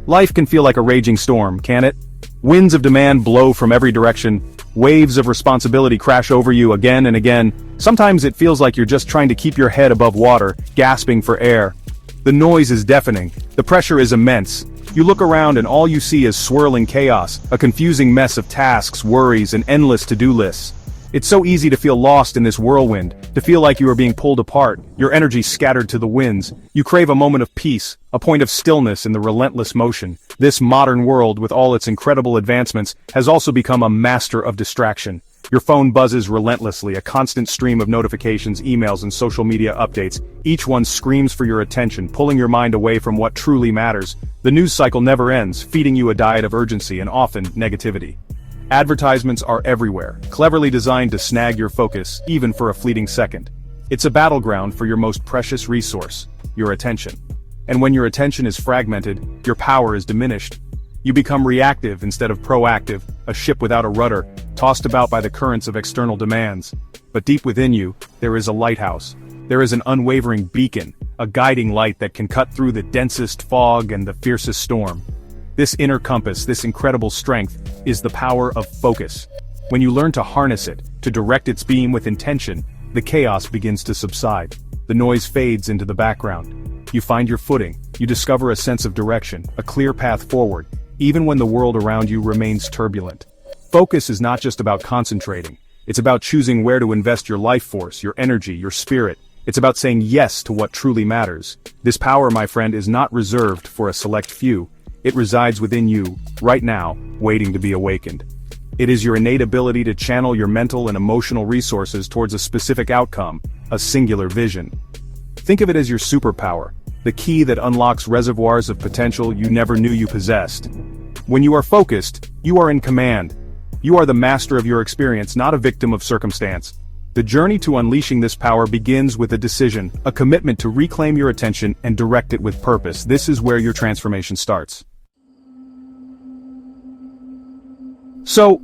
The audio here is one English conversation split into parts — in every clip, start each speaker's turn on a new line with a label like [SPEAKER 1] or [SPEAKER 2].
[SPEAKER 1] Life can feel like a raging storm, can't it? Winds of demand blow from every direction, waves of responsibility crash over you again and again. Sometimes it feels like you're just trying to keep your head above water, gasping for air. The noise is deafening, the pressure is immense. You look around and all you see is swirling chaos, a confusing mess of tasks, worries, and endless to-do lists. It's so easy to feel lost in this whirlwind, to feel like you are being pulled apart, your energy scattered to the winds. You crave a moment of peace, a point of stillness in the relentless motion. This modern world, with all its incredible advancements, has also become a master of distraction. Your phone buzzes relentlessly, a constant stream of notifications, emails, and social media updates. Each one screams for your attention, pulling your mind away from what truly matters. The news cycle never ends, feeding you a diet of urgency and often negativity. Advertisements are everywhere, cleverly designed to snag your focus, even for a fleeting second. It's a battleground for your most precious resource, your attention. And when your attention is fragmented, your power is diminished. You become reactive instead of proactive, a ship without a rudder, tossed about by the currents of external demands. But deep within you, there is a lighthouse. There is an unwavering beacon, a guiding light that can cut through the densest fog and the fiercest storm. This inner compass, this incredible strength, is the power of focus. When you learn to harness it, to direct its beam with intention, the chaos begins to subside. The noise fades into the background. You find your footing, you discover a sense of direction, a clear path forward, even when the world around you remains turbulent. Focus is not just about concentrating. It's about choosing where to invest your life force, your energy, your spirit. It's about saying yes to what truly matters. This power, my friend, is not reserved for a select few. It resides within you, right now, waiting to be awakened. It is your innate ability to channel your mental and emotional resources towards a specific outcome, a singular vision. Think of it as your superpower, the key that unlocks reservoirs of potential you never knew you possessed. When you are focused, you are in command. You are the master of your experience, not a victim of circumstance. The journey to unleashing this power begins with a decision, a commitment to reclaim your attention and direct it with purpose. This is where your transformation starts. So,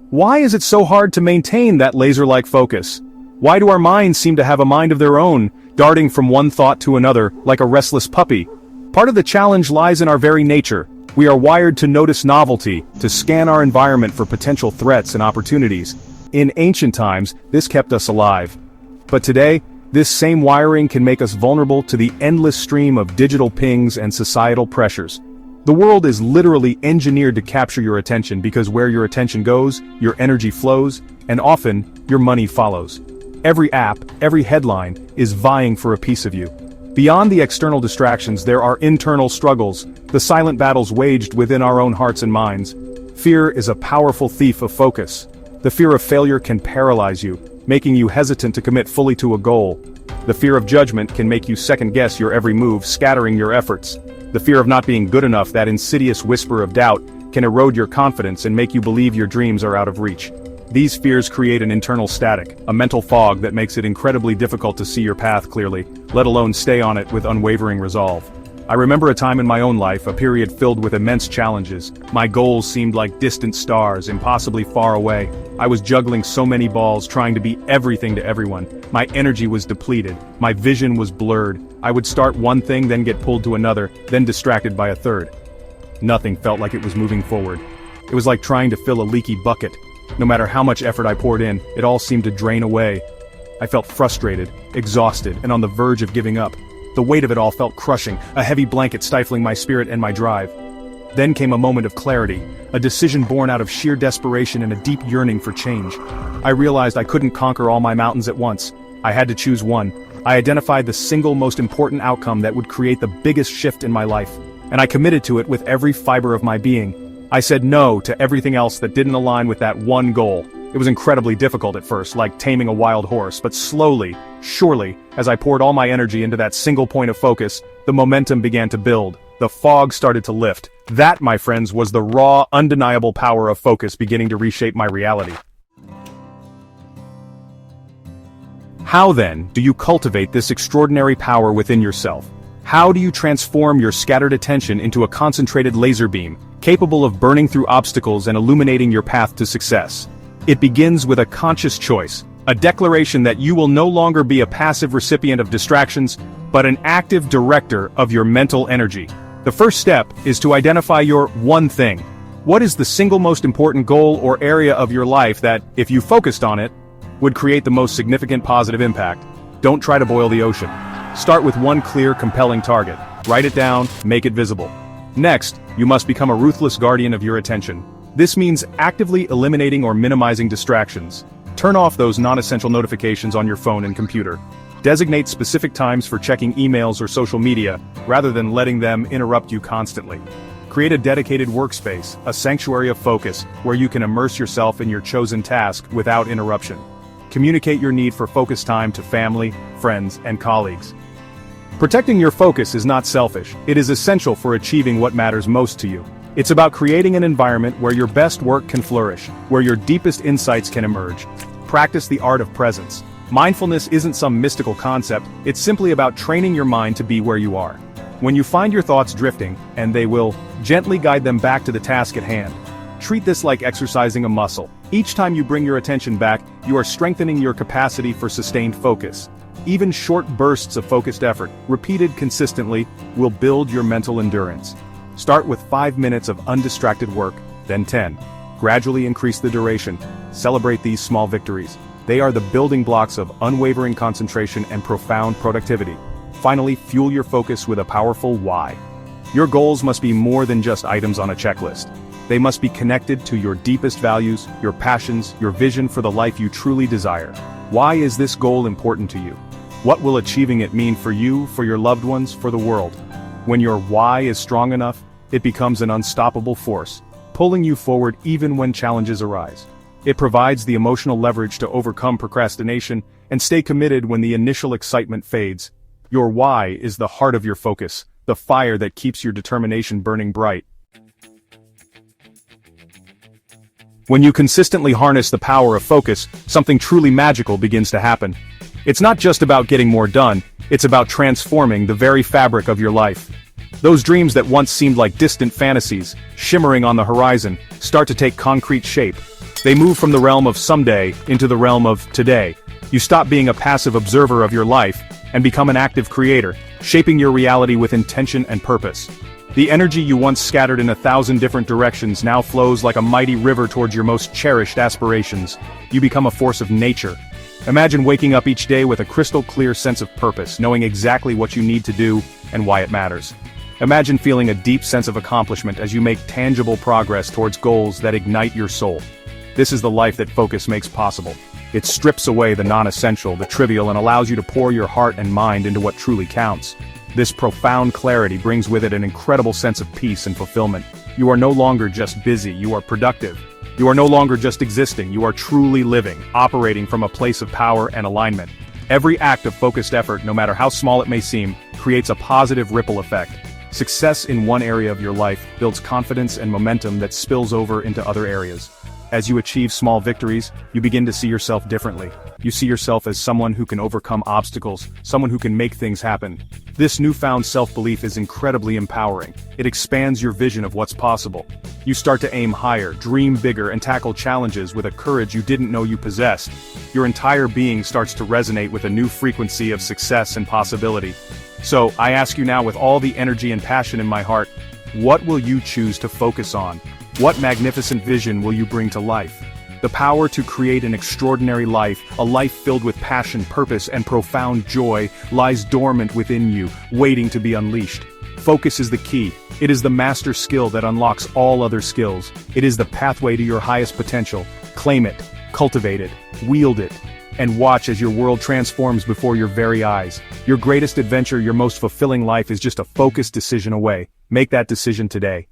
[SPEAKER 1] why is it so hard to maintain that laser-like focus? Why do our minds seem to have a mind of their own, darting from one thought to another, like a restless puppy? Part of the challenge lies in our very nature. We are wired to notice novelty, to scan our environment for potential threats and opportunities. In ancient times, this kept us alive. But today, this same wiring can make us vulnerable to the endless stream of digital pings and societal pressures. The world is literally engineered to capture your attention because where your attention goes, your energy flows, and often, your money follows. Every app, every headline, is vying for a piece of you. Beyond the external distractions, there are internal struggles, the silent battles waged within our own hearts and minds. Fear is a powerful thief of focus. The fear of failure can paralyze you, making you hesitant to commit fully to a goal. The fear of judgment can make you second-guess your every move, scattering your efforts. The fear of not being good enough, that insidious whisper of doubt, can erode your confidence and make you believe your dreams are out of reach. These fears create an internal static, a mental fog that makes it incredibly difficult to see your path clearly, let alone stay on it with unwavering resolve. I remember a time in my own life, a period filled with immense challenges. My goals seemed like distant stars, impossibly far away. I was juggling so many balls, trying to be everything to everyone. My energy was depleted. My vision was blurred. I would start one thing, then get pulled to another, then distracted by a third. Nothing felt like it was moving forward. It was like trying to fill a leaky bucket. No matter how much effort I poured in, it all seemed to drain away. I felt frustrated, exhausted, and on the verge of giving up. The weight of it all felt crushing, a heavy blanket stifling my spirit and my drive. Then came a moment of clarity, a decision born out of sheer desperation and a deep yearning for change. I realized I couldn't conquer all my mountains at once. I had to choose one. I identified the single most important outcome that would create the biggest shift in my life, and I committed to it with every fiber of my being. I said no to everything else that didn't align with that one goal. It was incredibly difficult at first, like taming a wild horse, but slowly, surely, as I poured all my energy into that single point of focus, the momentum began to build. The fog started to lift. That, my friends, was the raw, undeniable power of focus beginning to reshape my reality. How then do you cultivate this extraordinary power within yourself? How do you transform your scattered attention into a concentrated laser beam, capable of burning through obstacles and illuminating your path to success? It begins with a conscious choice, a declaration that you will no longer be a passive recipient of distractions, but an active director of your mental energy. The first step is to identify your one thing. What is the single most important goal or area of your life that, if you focused on it, would create the most significant positive impact? Don't try to boil the ocean. Start with one clear, compelling target. Write it down, make it visible. Next, you must become a ruthless guardian of your attention. This means actively eliminating or minimizing distractions. Turn off those non-essential notifications on your phone and computer. Designate specific times for checking emails or social media, rather than letting them interrupt you constantly. Create a dedicated workspace, a sanctuary of focus, where you can immerse yourself in your chosen task without interruption. Communicate your need for focus time to family, friends, and colleagues. Protecting your focus is not selfish, it is essential for achieving what matters most to you. It's about creating an environment where your best work can flourish, where your deepest insights can emerge. Practice the art of presence. Mindfulness isn't some mystical concept, it's simply about training your mind to be where you are. When you find your thoughts drifting, and they will, gently guide them back to the task at hand. Treat this like exercising a muscle. Each time you bring your attention back, you are strengthening your capacity for sustained focus. Even short bursts of focused effort, repeated consistently, will build your mental endurance. Start with 5 minutes of undistracted work, then 10. Gradually increase the duration. Celebrate these small victories. They are the building blocks of unwavering concentration and profound productivity. Finally, fuel your focus with a powerful why. Your goals must be more than just items on a checklist. They must be connected to your deepest values, your passions, your vision for the life you truly desire. Why is this goal important to you? What will achieving it mean for you, for your loved ones, for the world? When your why is strong enough, it becomes an unstoppable force, pulling you forward even when challenges arise. It provides the emotional leverage to overcome procrastination and stay committed when the initial excitement fades. Your why is the heart of your focus, the fire that keeps your determination burning bright. When you consistently harness the power of focus, something truly magical begins to happen. It's not just about getting more done, it's about transforming the very fabric of your life. Those dreams that once seemed like distant fantasies, shimmering on the horizon, start to take concrete shape. They move from the realm of someday into the realm of today. You stop being a passive observer of your life and become an active creator, shaping your reality with intention and purpose. The energy you once scattered in 1,000 different directions now flows like a mighty river towards your most cherished aspirations. You become a force of nature. Imagine waking up each day with a crystal clear sense of purpose, knowing exactly what you need to do and why it matters. Imagine feeling a deep sense of accomplishment as you make tangible progress towards goals that ignite your soul. This is the life that focus makes possible. It strips away the non-essential, the trivial, and allows you to pour your heart and mind into what truly counts. This profound clarity brings with it an incredible sense of peace and fulfillment. You are no longer just busy, you are productive. You are no longer just existing, you are truly living, operating from a place of power and alignment. Every act of focused effort, no matter how small it may seem, creates a positive ripple effect. Success in one area of your life builds confidence and momentum that spills over into other areas. As you achieve small victories, you begin to see yourself differently. You see yourself as someone who can overcome obstacles, someone who can make things happen. This newfound self-belief is incredibly empowering. It expands your vision of what's possible. You start to aim higher, dream bigger, and tackle challenges with a courage you didn't know you possessed. Your entire being starts to resonate with a new frequency of success and possibility. So, I ask you now with all the energy and passion in my heart, what will you choose to focus on? What magnificent vision will you bring to life? The power to create an extraordinary life, a life filled with passion, purpose, and profound joy, lies dormant within you, waiting to be unleashed. Focus is the key. It is the master skill that unlocks all other skills. It is the pathway to your highest potential. Claim it, cultivate it, wield it, and watch as your world transforms before your very eyes. Your greatest adventure, your most fulfilling life is just a focused decision away. Make that decision today.